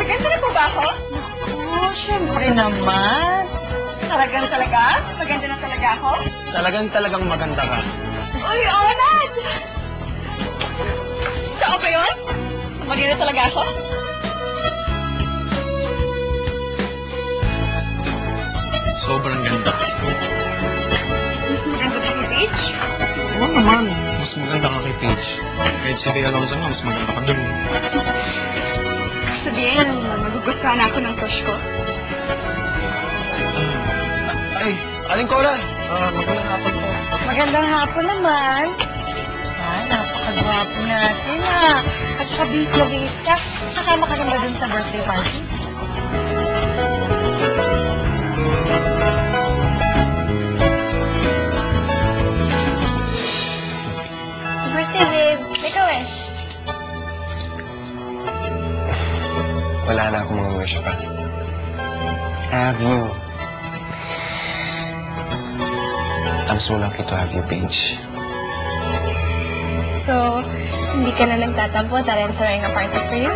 Maganda na po ba ako? Oh, syempre naman. Talagang talaga? Maganda na talaga ako? Talagang maganda ka. Uy, Onad! Saan ba yun? Maganda talaga ako? Sobrang ganda. Mas maganda ba si Peach? Oo naman. Mas maganda ka kay Paige. Kahit si Ray Alonzo nga, mas maganda ka dun. Sabihin, magugustuhan ako ng crush ko. Ay, Aling Cora. Magandang hapon po. Magandang hapon naman. Napakagwapo natin ah. At saka bis ka. Kasama ka naman dun sa birthday party. Birthday, babe. Make a wish. Wala na akong mga wish pa. I have you. I'm so lucky to have you, Paige. So, hindi ka na nagtatampo dahil I'm throwing a party for you?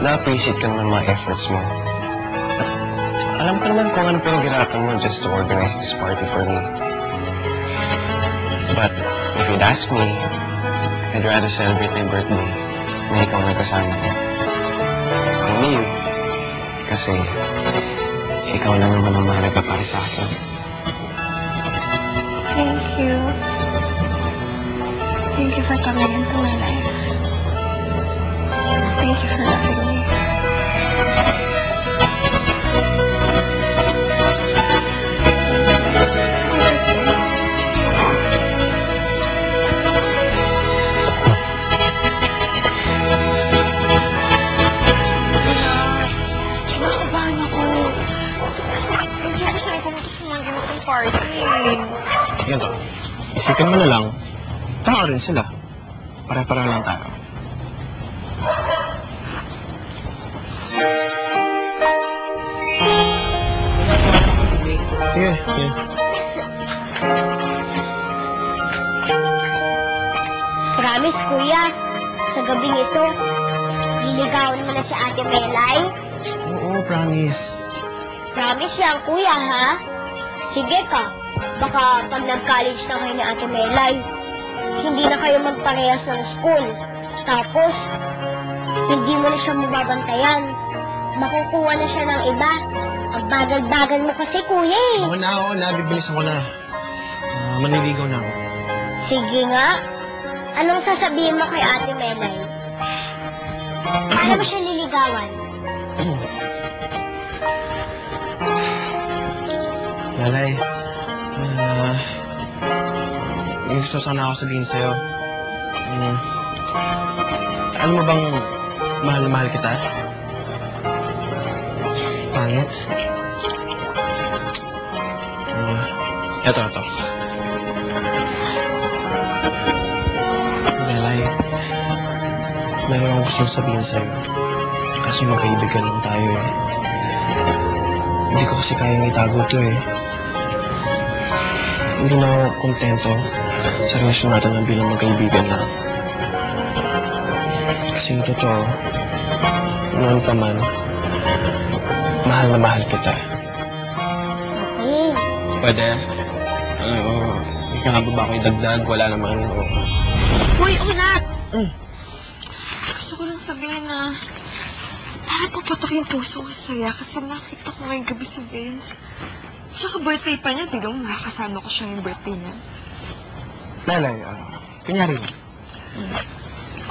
Na-appreciate ka naman mga efforts mo. At alam ko naman kung ano pinaghirapan mo just to organize this party for me. But if you'd ask me, I'd rather celebrate my birthday na ikaw nagkasama ko. Only you. Kasi ikaw lang naman ang mahalaga para sa akin. Thank you. Thank you for coming into my life. Thank you for loving me. Nakabahan ako. Hindi ko sa'yo pumunta sa mga ganitong party. Ganito, isipin mo na lang, tao rin sila. Pare-pareho lang tayo. Sige. Promise, kuya. Sa gabing ito, liligawan mo na si Ate Melay. Oo, promise. Promise yan, kuya, ha? Sige ka. Baka pag nag-college na kayo ni Ate Melay, hindi na kayo magparehas ng school. Tapos, hindi mo na siya mababantayan. Makukuha na siya ng iba. Ang bagal-bagal mo kasi, kuya, eh. Oo na, bibilisan ko na. Maniligaw na ako. Sige nga. Anong sasabihin mo kay Ate Melay? Paano mo siya liligawan? Malay, may gusto sana ako sabihin sa'yo. Alam mo bang mahal na mahal kita? Pangit? Eto. Malay, mayroon akong gusto sabihin sa'yo. Kasi magkaibigan lang tayo eh. Hindi ko kasi kayang itago ito eh. Hindi na ako kontento sa relasyon natin na bilang magkaibigan lang. Kasi yung totoo, noon pa man, mahal na mahal kita. Okay. Pwede? Hindi ka nga ba ako idagdag? Wala naman. Uy, Onad! Gusto ko lang sabihin na parang pupatak yung puso ko sa'yo kasi nakita ko ngayong gabi si Vince. Tsaka birthday pa niya, tigong nakakasama ko siya yung birthday niya. Lalay, kunyari na.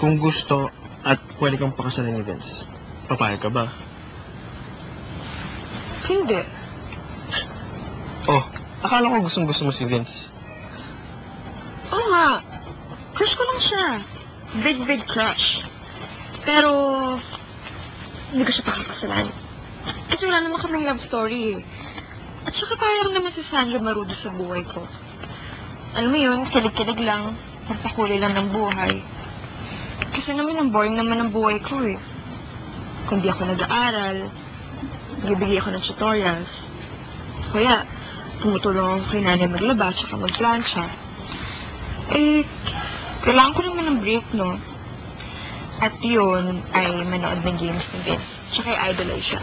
Kung gusto at pwede kang pakasalan ni Vince, papayag ka ba? Hindi. Oh, akala ko gustong-gusto mo si Vince. Oo nga. Crush ko lang siya. Big crush. Pero, hindi ko siya pakakasalan. Kasi wala naman kaming love story eh. At saka parang naman si Sandra marudo sa buhay ko. Alam mo yun, kilig-kilig lang. Magpakulay lang ng buhay. Kasi naman ang boring naman ng buhay ko eh. Kung di ako nag-aaral, nagbibigay ako ng tutorials. Kaya, tumutulong ako kay nanay maglaba tsaka magplansya. Eh, kailangan ko naman ng break, no? At yun ay manood ng games ni Vince. Tsaka i-idolize siya.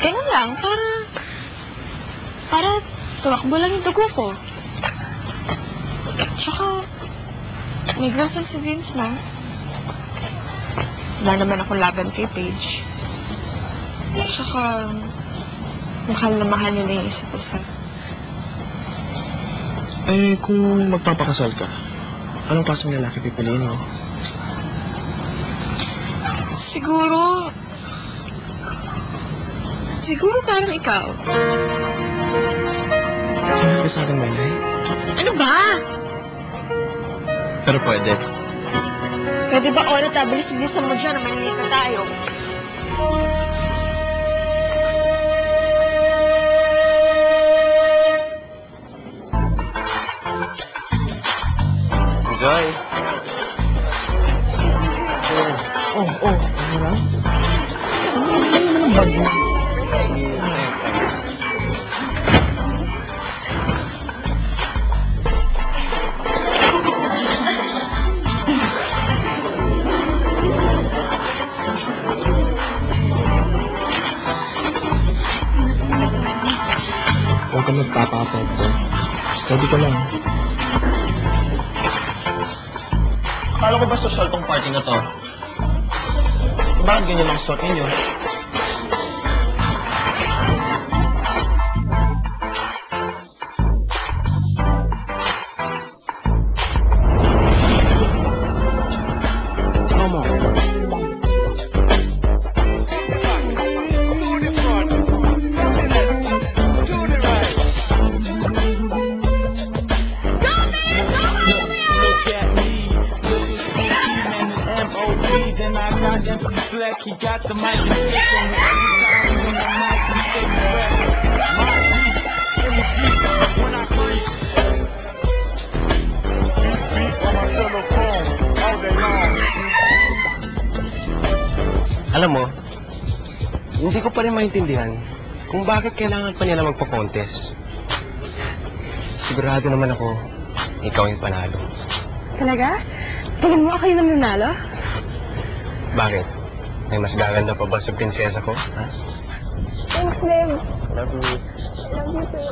Ganun lang, para tumakbo lang yung dugo ko. Tsaka, may girlfriend si Vince, no? Wala naman akong laban kay Paige. Tsaka, mahal na mahal nila yung isa't isa. Eh, kung magpapakasal ka, anong klaseng lalaki pipiliin mo? Siguro parang ikaw. Ano sa akin, Melay? Ano ba? Pero pwede. Pwede ba oras tabilis-bilisan mo dyan na manili na tayo? Enjoy! Ano lang? Ano naman ang bag mo? Huwag ka magpapakapagpo. Steady ka lang. Akala ko ba social tong party na to? Bakit ganyan ang suot ninyo? Come on. Then I got that fleck, he got the mic and stick in the mic and stick the rap. My beat in the beat when I creep. Beat on my telephone all day long. Alam mo, hindi ko pa rin maintindihan kung bakit kailangan pa nila magpa-contest. Sigurado naman ako, ikaw yung panalo. Talaga? Tingin mo ako yung nanalo? Bakit? May mas gaganda pa ba sa prinsesa ko? Ha? Thanks, babe. Love you. Love you too.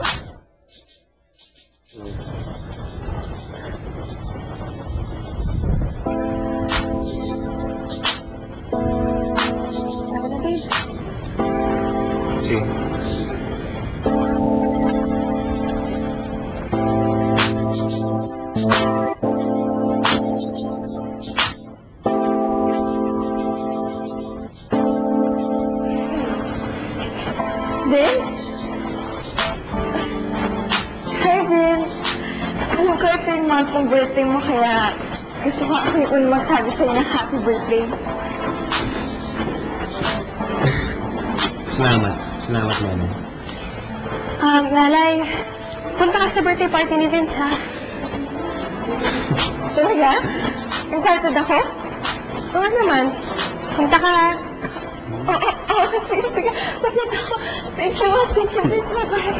Ako na, babe. See? Vince? Hi, Vince. Alam ko ito yung month ng birthday mo, kaya gusto ko ako yung magsabi sa'yo na happy birthday. Salamat. Salamat, Mama. Lalay, punta ka sa birthday party ni Vince, ha? Talaga? Excited ako? Oo naman. Punta ka. Oo, sige. Punta ako. Thank you, Vince. Bye-bye.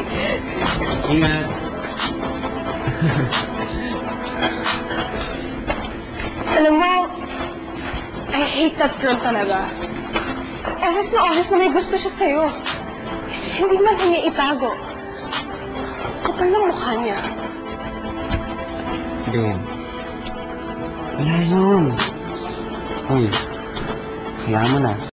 Ingat. Alam mo, I hate that girl talaga. Oras na may gusto siya sa'yo. Hindi man niya itago. Kapal ng mukha niya. Babe. Wala yun. Uy, kaya mo na.